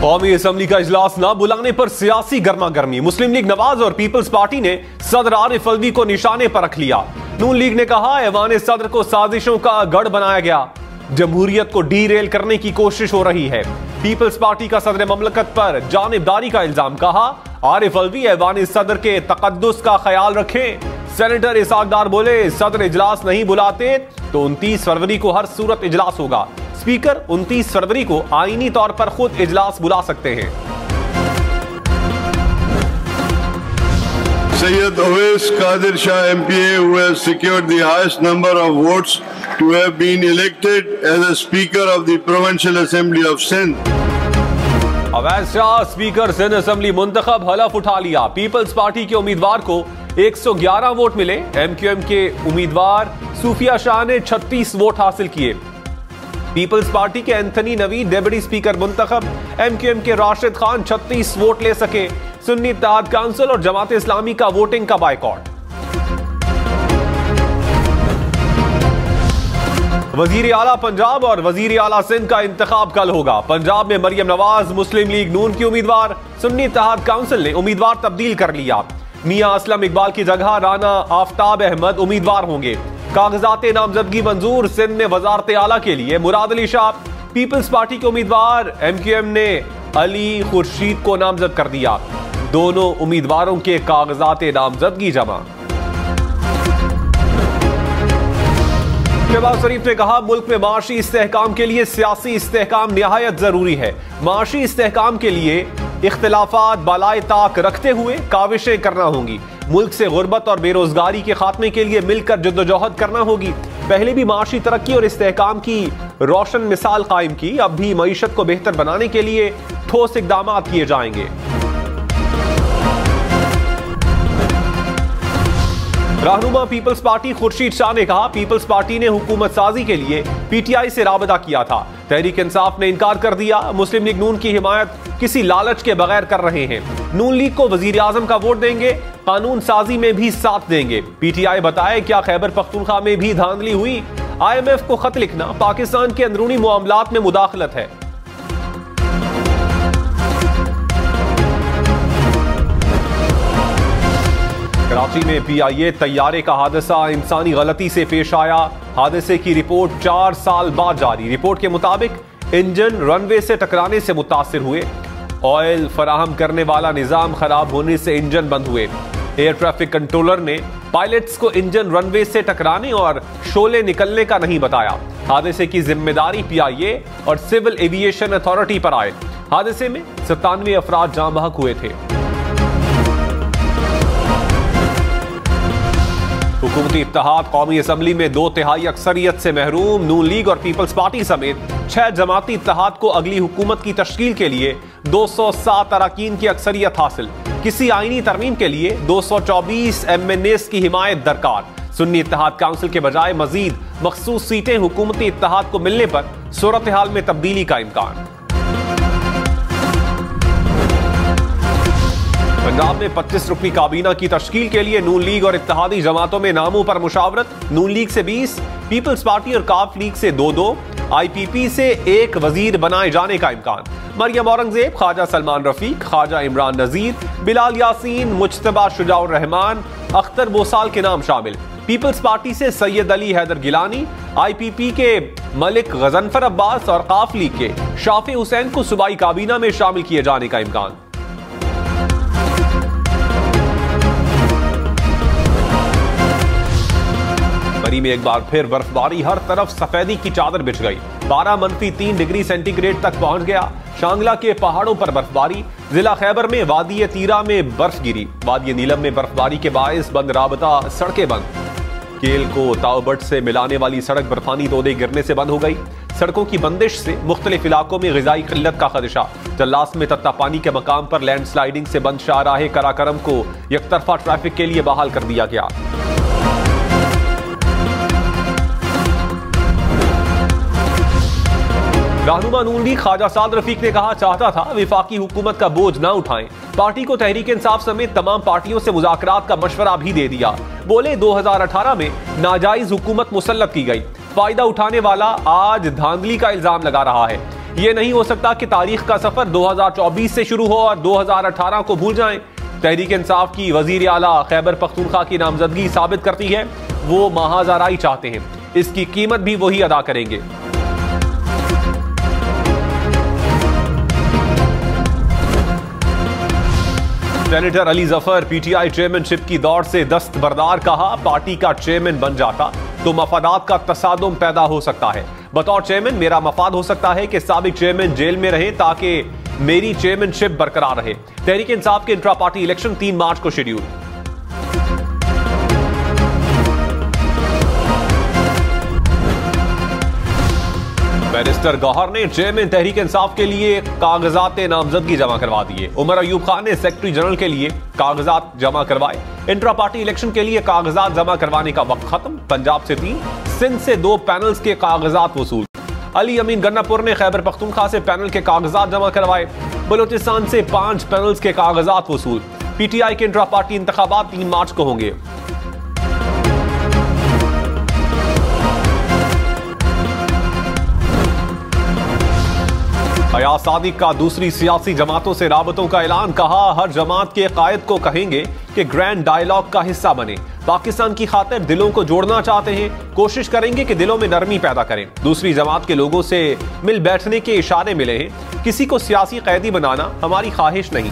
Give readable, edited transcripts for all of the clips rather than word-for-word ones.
कौमी असम्बली का इजलास न बुलाने पर सियासी गर्मा गर्मी। मुस्लिम लीग नवाज और पीपल्स पार्टी ने सदर आरिफ अलवी को निशाने पर रख लिया। नून लीग ने कहा ऐवान सदर को साजिशों का गढ़ बनाया गया, जमहूरियत को डीरेल करने की कोशिश हो रही है। पीपल्स पार्टी का सदर ममलकत पर जानिबदारी का इल्जाम। कहा आरिफ अलवी ऐवान सदर के तकद्दुस का ख्याल रखें। सेनेटर इसाक डार बोले सदर इजलास नहीं बुलाते तो 29 फरवरी को हर सूरत इजलास होगा। स्पीकर 29 फरवरी को आईनी तौर पर खुद इजलास बुला सकते हैं। Sayyid Awais Qadir Shah MPA, who has secured the highest number of votes to have been elected as a Speaker of the Provincial Assembly of Sindh. Awais Shah speaker Sindh assembly मुंतखब, हलफ उठा लिया। पीपल्स पार्टी के उम्मीदवार को 111 वोट मिले। MQM के उम्मीदवार सूफिया शाह ने 36 वोट हासिल किए। पीपल्स पार्टी के एंथनी नवीद डेप्यूटी स्पीकर मुंतखब। एमक्यूएम के राशिद खान 36 वोट ले सके। सुन्नी इत्तेहाद काउंसिल और जमात इस्लामी का वोटिंग का बायकॉट। वजीर आला पंजाब और वजीर आला सिंध का इंतखाब कल होगा। पंजाब में मरियम नवाज मुस्लिम लीग नून की उम्मीदवार। सुन्नी इत्तेहाद काउंसिल ने उम्मीदवार तब्दील कर लिया। मियां असलम इकबाल की जगह राना आफ्ताब अहमद उम्मीदवार होंगे। कागजात नामजदगी मंजूर। सिंध में वजारत आला के लिए मुराद अली शाह। पीपल्स पार्टी के उम्मीदवार। एमक्यूएम ने अली खुर्शीद को नामजद कर दिया। दोनों उम्मीदवारों के कागजात नामजदगी जमा। शहबाज शरीफ ने कहा मुल्क में माशी इस्तेहकाम के लिए सियासी इस्तेहकाम निहायत जरूरी है। माशी इस्तेहकाम के लिए इख्तिलाफात बालाए ताक रखते हुए काविशें करना होंगी। मुल्क से गुर्बत और बेरोजगारी के खात्मे के लिए मिलकर जद्दोजहद करना होगी। पहले भी माशी तरक्की और इस्तेहकाम की रोशन मिसाल कायम की, अब भी मईशत को बेहतर बनाने के लिए ठोस इकदाम किए जाएंगे। रहनुमा पीपल्स पार्टी खुर्शीद शाह ने कहा पीपल्स पार्टी ने हुकूमत साजी के लिए पीटीआई से राबता किया था। तहरीक इंसाफ ने इनकार कर दिया। मुस्लिम लीग नून की हिमायत किसी लालच के बगैर कर रहे हैं। नून लीग को वजीर आजम का वोट देंगे, कानून साजी में भी साथ देंगे। पीटीआई बताए क्या खैबर पख्तूनख्वा में भी धांधली हुई? IMF को खत लिखना पाकिस्तान के अंदरूनी मामलात में मुदाखलत है। कराची में PIA तैयारे का हादसा इंसानी गलती से पेश आया। हादसे की रिपोर्ट 4 साल बाद जारी। रिपोर्ट के मुताबिक इंजन रनवे से टकराने से मुतासिर हुए। ऑयल फराहम करने वाला निजाम खराब होने से इंजन बंद हुए। एयर ट्रैफिक कंट्रोलर ने पायलट्स को इंजन रनवे से टकराने और शोले निकलने का नहीं बताया। हादसे की जिम्मेदारी PIA और सिविल एविएशन अथॉरिटी पर आए। हादसे में 97 अफराद जाँ बहक हुए थे। हुकूमती इत्तेहाद कौमी असम्बली में 2/3 अक्सरियत से महरूम। नून लीग और पीपल्स पार्टी समेत 6 जमाती इत्तेहाद को अगली हुकूमत की तश्कील के लिए 207 अरकान की अक्सरियत हासिल। किसी आईनी तरमीम के लिए 224 MNAs की हिमायत दरकार। सुन्नी इत्तेहाद काउंसिल के बजाय मजीद मखसूस सीटें हुकूमती इत्तेहाद को मिलने पर सूरत हाल में तब्दीली का इम्कान। पंजाब में 25 रुकनी काबीना की तश्कील के लिए नून लीग और इत्तेहादी जमातों में नामों पर मुशावरत। नून लीग से 20, पीपल्स पार्टी और काफ लीग से 2-2, IPP से 1 वजीर बनाए जाने का इम्कान। मरियम औरंगजेब, ख्वाजा सलमान रफीक, ख्वाजा इमरान नजीर, बिलाल यासीन, मुज्तबा शुजाउर रहमान, अख्तर बोसाल के नाम शामिल। पीपल्स पार्टी से सैयद अली हैदर गिलानी, IPP के मलिक गजनफर अब्बास और काफ लीग के शाफी हुसैन को सूबाई काबीना में शामिल किए जाने का इम्कान। मरी में एक बार फिर बर्फबारी, हर तरफ सफेदी की चादर बिछ गई। 12-3 डिग्री सेंटीग्रेड तक पहुंच गया। शांगला के पहाड़ों पर बर्फबारी। जिला खैबर में वादी तीरा में बर्फ गिरी। वादी नीलम में बर्फबारी के बायस बंद राबता, सड़कें बंद। केल को तावबट से मिलाने वाली सड़क बर्फानी तोदे गिरने से बंद हो गई। सड़कों की बंदिश से मुख्तलिफ इलाकों में ग़िज़ाई किल्लत का खदशा। जल्लास में तत्ता पानी के मकाम पर लैंडस्लाइडिंग से बंद शाहराह कराकरम को यकतरफा ट्रैफिक के लिए बहाल कर दिया गया। रहनुमा नून लीग ख्वाजा साद रफीक ने कहा चाहता था विफाकी हुकूमत का बोझ न उठाएं। पार्टी को तहरीक इंसाफ समेत तमाम पार्टियों से मुज़ाकरात का मशवरा भी दे दिया। बोले 2018 में नाजायज हुकूमत मुसल्लत की गई। फायदा उठाने वाला आज धांधली का इल्जाम लगा रहा है। यह नहीं हो सकता कि तारीख का सफर 2024 से शुरू हो और 2018 को भूल जाएं। तहरीक इंसाफ की वजीर आला खैबर पख्तूनख्वा की नामजदगी साबित करती है वो महाजराई चाहते हैं, इसकी कीमत भी वही अदा करेंगे। Senator Ali Zafar PTI chairmanship की दौड़ से दस्तबरदार, कहा पार्टी का चेयरमैन बन जाता तो मफादात का तसादुम पैदा हो सकता है। बतौर चेयरमैन मेरा मफाद हो सकता है कि साबिक चेयरमैन जेल में रहे ताकि मेरी चेयरमैनशिप बरकरार रहे। तहरीक इंसाफ के इंट्रा पार्टी इलेक्शन 3 मार्च को शेड्यूल। बैरिस्टर गौहर ने चेयरमैन तहरीक इंसाफ के लिए कागजात नामजदगी जमा करवा दिए। उमर अयूब खान ने सेक्रेटरी जनरल के लिए कागजात जमा करवाए। इंट्रा पार्टी इलेक्शन के लिए कागजात जमा करवाने का वक्त खत्म। पंजाब से 3, सिंध से 2 पैनल्स के कागजात वसूल। अली अमीन गन्नापुर ने खैबर पख्तूनख्वा से पैनल के कागजात जमा करवाए। बलूचिस्तान से 5 पैनल्स के कागजात वसूल। पीटीआई के इंट्रा पार्टी इंतखाबात 3 मार्च को होंगे। हयात सादिक का दूसरी सियासी जमातों से राबतों का ऐलान, कहा हर जमात के कायद को कहेंगे कि ग्रैंड डायलॉग का हिस्सा बने। पाकिस्तान की खातिर दिलों को जोड़ना चाहते हैं, कोशिश करेंगे कि दिलों में नरमी पैदा करें। दूसरी जमात के लोगों से मिल बैठने के इशारे मिले हैं, किसी को सियासी कैदी बनाना हमारी ख्वाहिश नहीं।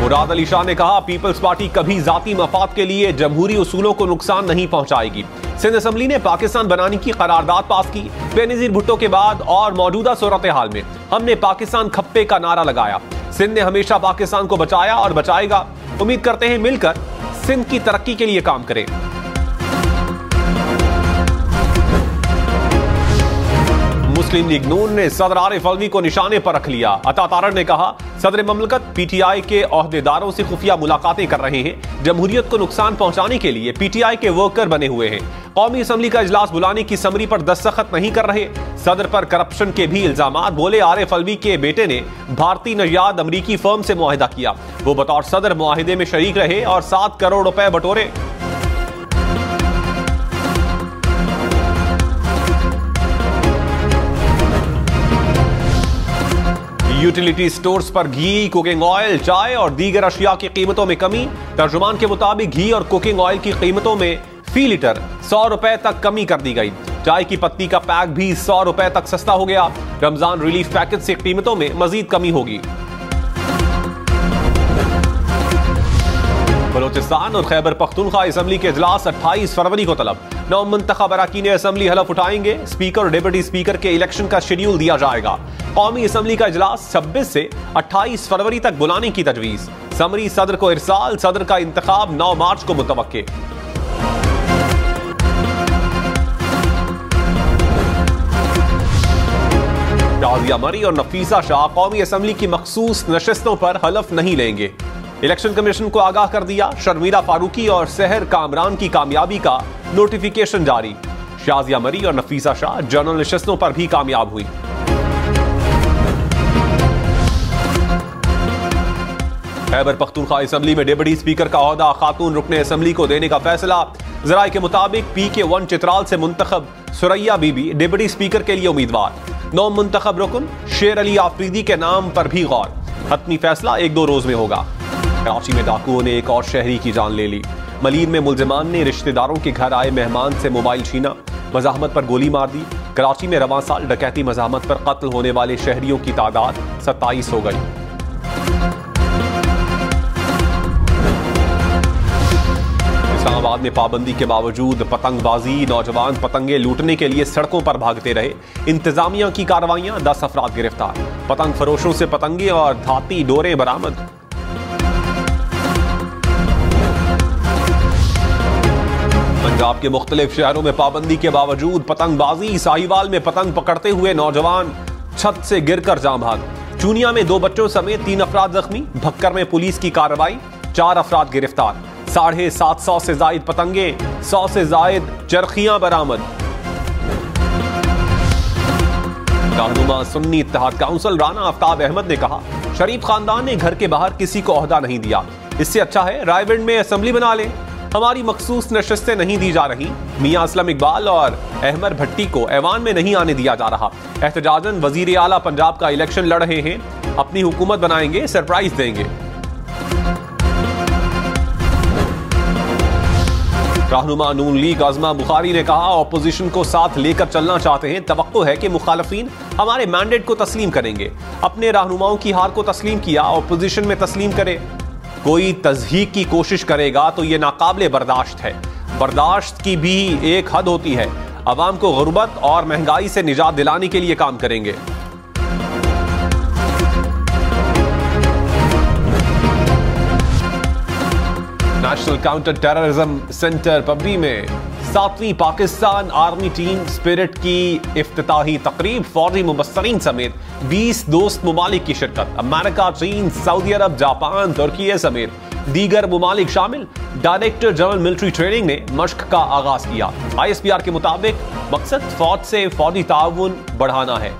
मुराद अली शाह ने कहा पीपल्स पार्टी कभी जाती मफाद के लिए जमहूरी उसूलों को नुकसान नहीं पहुंचाएगी। सिंध असेंबली ने पाकिस्तान बनाने की करारदाद पास की। बेनजीर भुट्टो के बाद और मौजूदा सूरत हाल में हमने पाकिस्तान खप्पे का नारा लगाया। सिंध ने हमेशा पाकिस्तान को बचाया और बचाएगा। उम्मीद करते हैं मिलकर सिंध की तरक्की के लिए काम करें। मुस्लिम लीग नून ने सदर आरिफ अलवी को निशाने पर रख लिया। अता तारड़ ने कहा सदर ममलकत पीटीआई के ओहदेदारों से खुफिया मुलाकातें कर रहे हैं, जमहूरियत को नुकसान पहुंचाने के लिए पीटीआई के वर्कर बने हुए हैं। कौमी असम्बली का इजलास बुलाने की समरी पर दस्तखत नहीं कर रहे। सदर पर करप्शन के भी इल्जामात। बोले आरिफ अलवी के बेटे ने भारतीय नजाद अमरीकी फर्म से मुआहिदा किया, वो बतौर सदर मुआहिदे में शरीक रहे और 7 करोड़ रुपए बटोरे। यूटिलिटी स्टोर्स पर घी, कुकिंग ऑयल, चाय और दीगर अशिया की कीमतों में कमी। तर्जुमान के मुताबिक घी और कुकिंग ऑयल की कीमतों में फी लीटर 100 रुपए तक कमी कर दी गई। चाय की पत्ती का पैक भी 100 रुपए तक सस्ता हो गया। रमजान रिलीफ पैकेज से कीमतों में मजीद कमी होगी। बलूचिस्तान और खैबर पख्तूनख्वा असेंबली के इजलास 28 फरवरी को तलब। 9 मुंतखब अरकान असेंबली हलफ उठाएंगे। स्पीकर और डिप्टी स्पीकर के इलेक्शन का शेड्यूल दिया जाएगा। कौमी असेंबली का इजलास 26 से 28 फरवरी तक बुलाने की तजवीज। समरी सदर को इरसाल। सदर का इंतखाब 9 मार्च को मुतवक्के। शाजिया मरी और नफीसा शाह कौमी असेंबली की मखसूस नशिस्तों पर हलफ नहीं लेंगे। इलेक्शन कमीशन को आगाह कर दिया। शर्मिला फारूकी और सहर कामरान की कामयाबी का नोटिफिकेशन जारी। शाजिया मरी और नफीसा शाह जनरल नशिस्तों पर भी कामयाब हुई। खैबर पख्तूनख्वा असेंबली में डिप्टी स्पीकर का ओहदा खातून रुकने असेंबली को देने का फैसला। जराये के मुताबिक PK1 चित्राल से मुंतखब सुरैया बीबी डिप्टी स्पीकर के लिए उम्मीदवार। 9 मुंतखब रुकन शेर अली आफरीदी के नाम पर भी गौर। हतमी फैसला 1-2 रोज में होगा। कराची में डाकुओं ने एक और शहरी की जान ले ली। मलीर में मुलजिमान ने रिश्तेदारों के घर आए मेहमान से मोबाइल छीना, मज़ाहमत पर गोली मार दी। कराची में रवां साल डकैती मज़ाहमत पर कत्ल होने वाले शहरियों की तादाद 27 हो गई। इस्लामाबाद में पाबंदी के बावजूद पतंगबाजी, नौजवान पतंगे लूटने के लिए सड़कों पर भागते रहे। इंतजामिया की कार्रवाइयां, 10 अफराद गिरफ्तार। पतंग फरोशों से पतंगे और धाती डोरे बरामद। पंजाब के मुख्तलिफ शहरों में पाबंदी के बावजूद पतंगबाजी। साहिवाल में पतंग पकड़ते हुए नौजवान छत से गिरकर जाम भाग। चूनिया में 2 बच्चों समेत 3 अफराद जख्मी। भक्कर में पुलिस की कार्रवाई, 4 अफराद गिरफ्तार। 750 से जायद पतंगे, 100 से जायद चरखियां बरामद। रहनुमा सुन्नी इत्तेहाद काउंसिल राना आफ्ताब अहमद ने कहा शरीफ खानदान ने घर के बाहर किसी को ओहदा नहीं दिया, इससे अच्छा है रायविंड में असेंबली बना ले। हमारी मखसूस नशस्तें नहीं दी जा रही। मियां असलम इकबाल और अहमद भट्टी को ऐवान में नहीं आने दिया जा रहा। एहतजाजन वजीर आला पंजाब का इलेक्शन लड़ रहे हैं, अपनी हुकूमत बनाएंगे, सरप्राइज देंगे। रहनुमा नून लीग आजमा बुखारी ने कहा, ऑपोजिशन को साथ लेकर चलना चाहते हैं। तवक्को है कि मुखालफीन हमारे मैंडेट को तस्लीम करेंगे। अपने रहनुमाओं की हार को तस्लीम किया, ऑपोजिशन में तस्लीम करे। कोई तज़हीक की कोशिश करेगा तो यह नाकाबिले बर्दाश्त है। बर्दाश्त की भी एक हद होती है। अवाम को गुर्बत और महंगाई से निजात दिलाने के लिए काम करेंगे। नेशनल काउंटर टेररिज्म सेंटर पबरी में 7वीं पाकिस्तान आर्मी टीम स्पिरिट की इफ्तिताही तकरीब, फौजी मुबस्सरीन समेत 20 दोस्त ममालिक की शिरकत। अमेरिका, चीन, सऊदी अरब, जापान, तुर्की समेत दीगर ममालिक शामिल। डायरेक्टर जनरल मिलिट्री ट्रेनिंग ने मश्क का आगाज किया। ISPR के मुताबिक मकसद फौज से फौजी ताउन बढ़ाना है।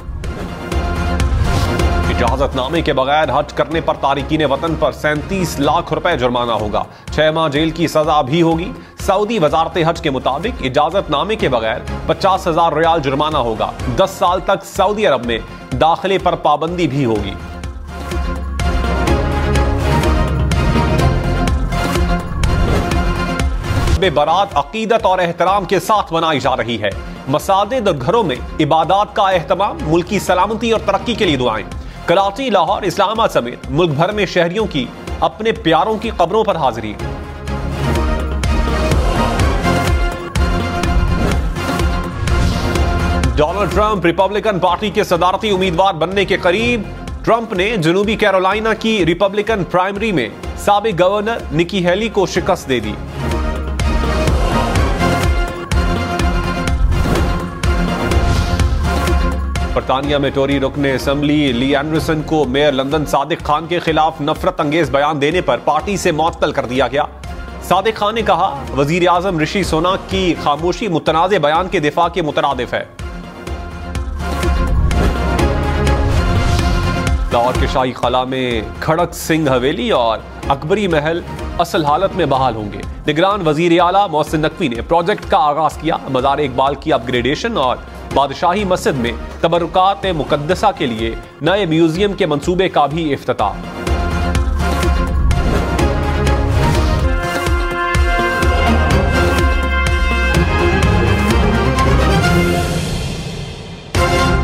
इजाजतनामे के बगैर हज करने पर तारिकीन वतन पर 37 लाख रुपए जुर्माना होगा। 6 माह जेल की सजा भी होगी। सऊदी वजारत हज के मुताबिक इजाजतनामे के बगैर 50,000 रियाल जुर्माना होगा। 10 साल तक सऊदी अरब में दाखिले पर पाबंदी भी होगी। बारात अकीदत और एहतराम के साथ मनाई जा रही है। मसाजिद और घरों में इबादत का एहतमाम, मुल्की सलामती और तरक्की के लिए दुआएं। कराची, लाहौर, इस्लामाबाद समेत मुल्क भर में शहरियों की अपने प्यारों की कब्रों पर हाजिरी। डोनाल्ड ट्रंप रिपब्लिकन पार्टी के सदारती उम्मीदवार बनने के करीब। ट्रंप ने जनूबी कैरोलिना की रिपब्लिकन प्राइमरी में साबिक गवर्नर निकी हेली को शिकस्त दे दी। बरतानिया में टोरी रुकने असेंबली ली एंडरसन को मेयर लंदन सादिक खान के खिलाफ नफरत अंगेज बयान देने पर पार्टी से मुअत्तल कर दिया गया। सादिक खान ने कहा, वजीर आजम ऋषि सुनाक की खामोशी मुतनाज़े बयान के दिफा के मुतरादिफ है। लाहौर के शाही खला में खड़क सिंह हवेली और अकबरी महल असल हालत में बहाल होंगे। निगरान वजीर आला मोहसिन नकवी ने प्रोजेक्ट का आगाज किया। मज़ार इकबाल की अपग्रेडेशन और बादशाही मस्जिद में तबरुकात मुकद्दसा के लिए नए म्यूजियम के मंसूबे का भी इफ्तिताह।